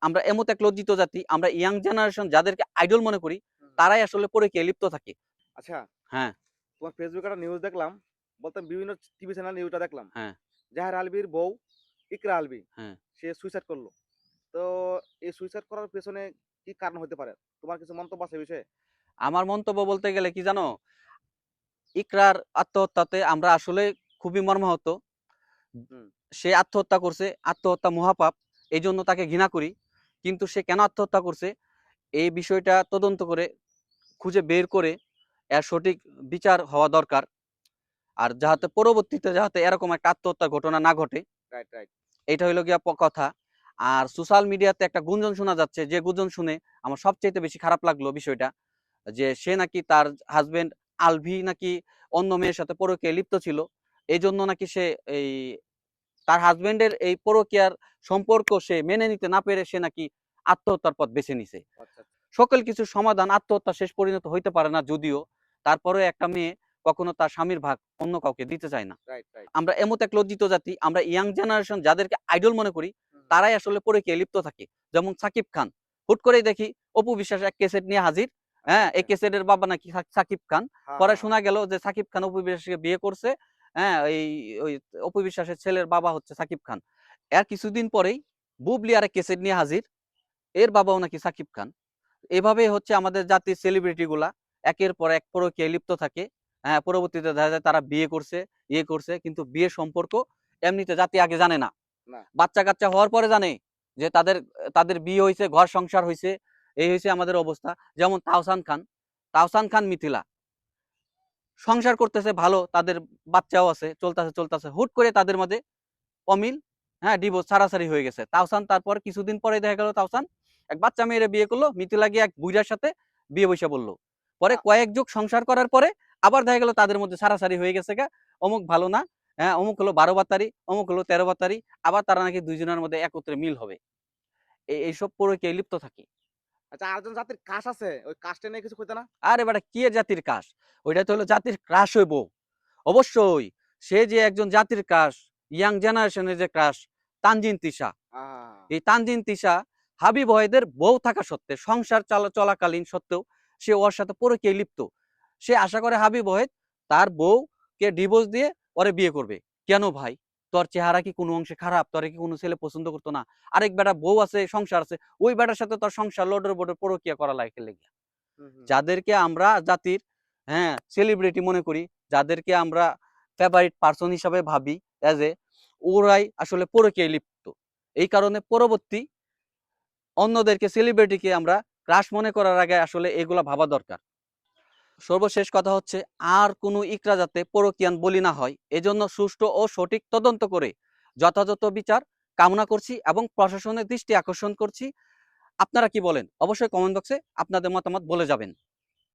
আমরা এমত এক লজ্জিত জাতি, আমরা ইয়াং জেনারেশন যাদেরকে আইডল মনে করি, তারাই আসলে পরকীয়ায় লিপ্ত থাকে। আচ্ছা, হ্যাঁ, তোমার ফেসবুকে একটা নিউজ দেখলাম, বলতে বিভিন্ন টিভি চ্যানেল নিউজটা দেখলাম। হ্যাঁ, জাহের আলভীর বউ ইকরা আলভী হ্যাঁ। সে সুইসাইড করলো। তো এই সুইসাইড করার পেছনে কি কারণ হতে পারে? তোমার কিছু মন্তব্য আছে এই বিষয়ে? আমার মন্তব্য বলতে গেলে কি জানো? ইকরার আত্মহত্যাতে আমরা আসলে খুবই মর্মাহত। হুম, সে আত্মহত্যা করছে, আত্মহত্যা মহাপাপ। এইজন্য তাকে ঘৃণা করি। কিন্তু সে কেন আত্মহত্যা করছে এই বিষয়টা তদন্ত করে খুঁজে বের করে এর সঠিক বিচার হওয়া দরকার। আর হুম, যাহাতে পরবর্তীতে যাতে এরকম একটা আত্মহত্যার ঘটনা না ঘটে, রাইট, রাইট। এটা হইলো গিয়া কথা। আর সোশ্যাল মিডিয়াতে একটা গুঞ্জন শোনা যাচ্ছে, যে গুঞ্জন শুনে আমার সবচাইতে বেশি খারাপ লাগলো বিষয়টা, যে সে নাকি তার হাজবেন্ড আলভি নাকি অন্য মেয়ের সাথে পরকীয়ায় লিপ্ত ছিল। এই জন্য নাকি সে এই তার হাজবেন্ডের এই পরকীয়ার সম্পর্ক সে মেনে নিতে না পেরে সে নাকি আত্মহত্যার পথ বেছে নিছে। আচ্ছা, আচ্ছা। সকল কিছুর সমাধান আত্মহত্যা শেষ পরিণত হইতে পারে না যদিও, তারপরে একটা মেয়ে কখনো তার স্বামীর ভাগ অন্য কাউকে দিতে চায় না। Right, right. আমরা এমত এক লজ্জিত জাতি, আমরা ইয়াং জেনারেশন যাদেরকে আইডল মনে করি, হুম, তারাই আসলে পরকীয়ায় লিপ্ত থাকে। যেমন সাকিব খান, হুট করেই দেখি অপু বিশ্বাস এক ক্যাসেট নিয়ে হাজির। আচ্ছা, হ্যাঁ, এই আচ্ছা। ক্যাসেটের বাবা নাকি সাকিব খান। হ্যাঁ, পরে হ্যাঁ, হ্যাঁ। শোনা গেল যে সাকিব খান অপু বিশ্বাসকে বিয়ে করছে। হ্যাঁ, ওই অপু বিশ্বাসের ছেলের বাবা হচ্ছে সাকিব খান। এর কিছুদিন পরেই বুবলি আরেক ক্যাসেট নিয়ে হাজির, এর বাবাও নাকি সাকিব খান। এভাবেই হচ্ছে আমাদের জাতির সেলিব্রিটি গুলা একের পর এক পরকীয়ায় লিপ্ত থাকে। হ্যাঁ, পরবর্তীতে দেখা যায় তারা বিয়ে করছে, ইয়ে করছে, কিন্তু বিয়ের সম্পর্ক এমনিতে জাতি আগে জানে না। না। বাচ্চা কাচ্চা হওয়ার পরে জানে যে তাদের তাদের বিয়ে হয়েছে, ঘর সংসার হয়েছে, এই হয়েছে আমাদের অবস্থা। যেমন তাহসান খান, তাহসান খান মিথিলা সংসার করতেছে ভালো, তাদের বাচ্চাও আছে, চলতেছে চলতেছে, হুট করে তাদের মধ্যে অমিল, হ্যাঁ, ডিভোর্স ছাড়াছাড়ি হয়ে গেছে। তাহসান তারপর কিছুদিন পরে দেখা গেল তাহসান এক বাচ্চা মেয়েরে বিয়ে করলো, মিথিলা গিয়ে এক বুইড়ার সাথে বিয়ে বৈশা বললো। পরে আ কয়েক যুগ সংসার করার পরে আবার দেখা গেল তাদের মধ্যে ছাড়াছাড়ি হয়ে গেছে গা, অমুক ভালো না, হ্যাঁ, অমুক হলো 12 বাতারি, অমুক হলো 13 বাতারি, আবার তারা নাকি দুইজনের মধ্যে একত্রে মিল হবে। এইসব পরকীয়ায় লিপ্ত থাকে। আচ্ছা, আরেকজন জাতির কাশ আছে। ওই কাশটা নিয়ে কিছু কইতে না? আরে বেটা, কি এর জাতির কাশ? ওইটা তো হলো জাতির ক্রাশ হইব। অবশ্যই সে যে একজন জাতির ক্রাশ, ইয়াং জেনারেশনের যে ক্রাশ, তানজিন তিশা। আ এই তানজিন তিশা হাবিব ওয়াহিদের বউ থাকা সত্ত্বে, সংসার চলাকালীন সত্ত্বেও সে ওর সাথে পরকীয়ায় লিপ্ত। সে আশা করে হাবিব ওয়াহিদ তার বউকে ডিভোর্স দিয়ে ওরে বিয়ে করবে। কেন ভাই? তোর চেহারা কি কোনো অংশে খারাপ? তোরে কি কোনো ছেলে পছন্দ করতো না? আরেক বেটা বউ আছে, সংসার আছে, ওই বেটার সাথে তোর সংসার লডর বডর পরকীয়া করা লাগে লেগে। হুম, হুম, হুম। যাদেরকে আমরা জাতির, হ্যাঁ, সেলিব্রিটি মনে করি, যাদেরকে আমরা ফেভারিট পার্সন হিসাবে ভাবি, এজ এ, ওরাই আসলে পরকীয়ায় লিপ্ত। এই কারণে পরবর্তী অন্যদেরকে সেলিব্রিটিকে আমরা ক্রাশ মনে করার আগে আসলে এগুলা ভাবা দরকার। সর্বশেষ কথা হচ্ছে, আর কোনো ইকরা যাতে পরকীয়ান বলি না হয়, এজন্য সুষ্ঠু ও সঠিক তদন্ত করে যথাযথ বিচার কামনা করছি এবং প্রশাসনের দৃষ্টি আকর্ষণ করছি। আপনারা কি বলেন? অবশ্যই কমেন্ট বক্সে আপনাদের মতামত বলে যাবেন।